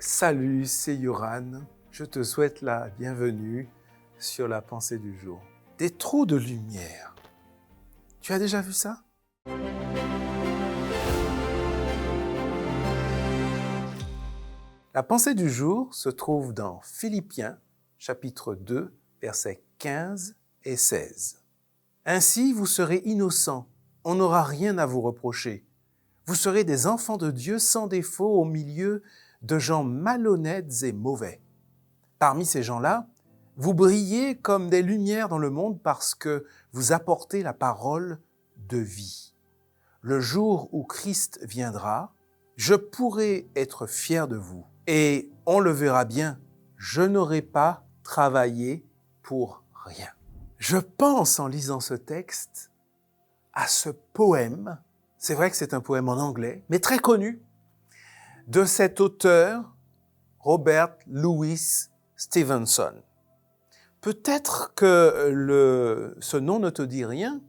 Salut, c'est Yoran. Je te souhaite la bienvenue sur la pensée du jour. Des trous de lumière. Tu as déjà vu ça? La pensée du jour se trouve dans Philippiens, chapitre 2, versets 15 et 16. Ainsi, vous serez innocents, on n'aura rien à vous reprocher. Vous serez des enfants de Dieu sans défaut au milieu de gens malhonnêtes et mauvais. Parmi ces gens-là, vous brillez comme des lumières dans le monde parce que vous apportez la parole de vie. Le jour où Christ viendra, je pourrai être fier de vous. Et on le verra bien, je n'aurai pas travaillé pour rien. Je pense en lisant ce texte à ce poème, c'est vrai que c'est un poème en anglais, mais très connu, de cet auteur, Robert Louis Stevenson. Peut-être que ce nom ne te dit rien,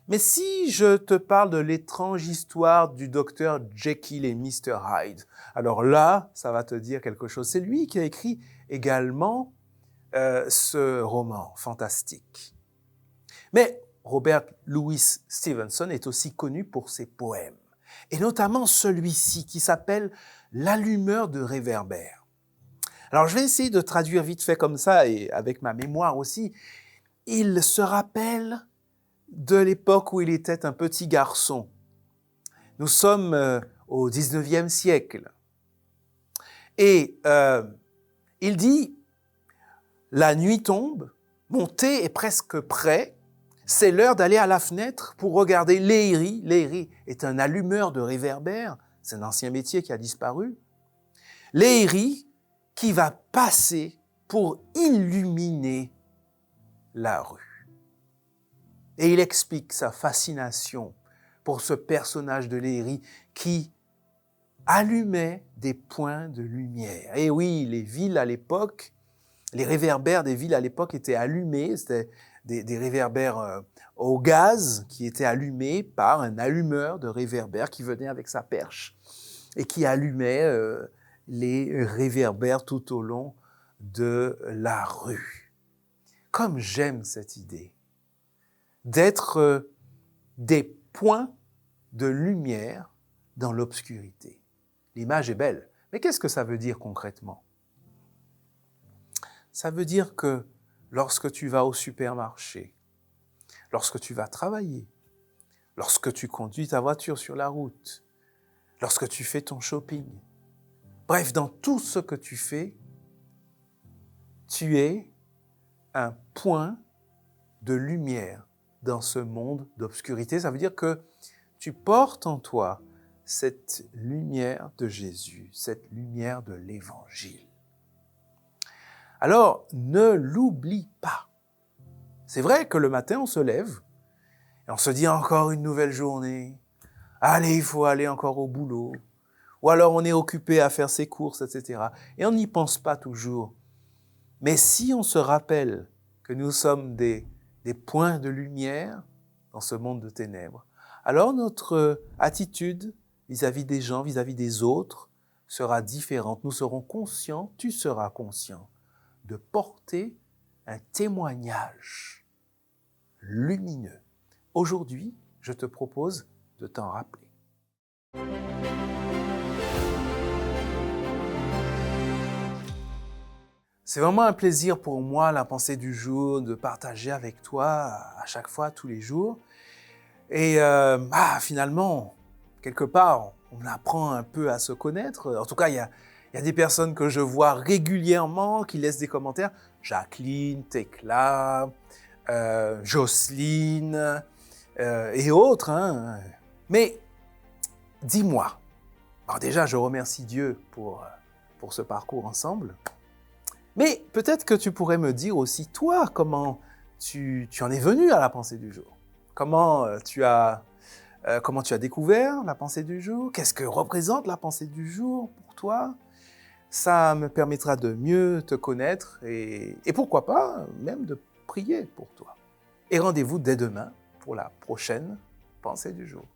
mais si je te parle de l'étrange histoire du docteur Jekyll et Mr. Hyde, alors là, ça va te dire quelque chose. C'est lui qui a écrit également ce roman fantastique. Mais Robert Louis Stevenson est aussi connu pour ses poèmes, et notamment celui-ci qui s'appelle « L'allumeur de réverbères ». Alors je vais essayer de traduire vite fait comme ça, et avec ma mémoire aussi. Il se rappelle de l'époque où il était un petit garçon. Nous sommes au 19e siècle. Et il dit « La nuit tombe, mon thé est presque prêt, c'est l'heure d'aller à la fenêtre pour regarder Léry. Léry est un allumeur de réverbères, c'est un ancien métier qui a disparu. Léry qui va passer pour illuminer la rue. » Et il explique sa fascination pour ce personnage de Léry qui allumait des points de lumière. Et oui, les villes à l'époque, les réverbères des villes à l'époque étaient allumés, c'était des réverbères au gaz qui étaient allumés par un allumeur de réverbères qui venait avec sa perche et qui allumait les réverbères tout au long de la rue. Comme j'aime cette idée d'être des points de lumière dans l'obscurité. L'image est belle, mais qu'est-ce que ça veut dire concrètement? Ça veut dire que lorsque tu vas au supermarché, lorsque tu vas travailler, lorsque tu conduis ta voiture sur la route, lorsque tu fais ton shopping, bref, dans tout ce que tu fais, tu es un point de lumière dans ce monde d'obscurité. Ça veut dire que tu portes en toi cette lumière de Jésus, cette lumière de l'Évangile. Alors, ne l'oublie pas. C'est vrai que le matin, on se lève et on se dit encore une nouvelle journée. Allez, il faut aller encore au boulot. Ou alors on est occupé à faire ses courses, etc. Et on n'y pense pas toujours. Mais si on se rappelle que nous sommes des points de lumière dans ce monde de ténèbres, alors notre attitude vis-à-vis des gens, vis-à-vis des autres, sera différente. Nous serons conscients, tu seras conscient, de porter un témoignage lumineux. Aujourd'hui, je te propose de t'en rappeler. C'est vraiment un plaisir pour moi, la pensée du jour, de partager avec toi à chaque fois, tous les jours. Et finalement, quelque part, on apprend un peu à se connaître. En tout cas, il y a des personnes que je vois régulièrement qui laissent des commentaires. Jacqueline, Tecla, Jocelyne et autres. Hein. Mais dis-moi, alors déjà, je remercie Dieu pour ce parcours ensemble. Mais peut-être que tu pourrais me dire aussi, toi, comment tu en es venu à la pensée du jour? Comment tu as découvert la pensée du jour? Qu'est-ce que représente la pensée du jour pour toi? Ça me permettra de mieux te connaître et pourquoi pas même de prier pour toi. Et rendez-vous dès demain pour la prochaine pensée du jour.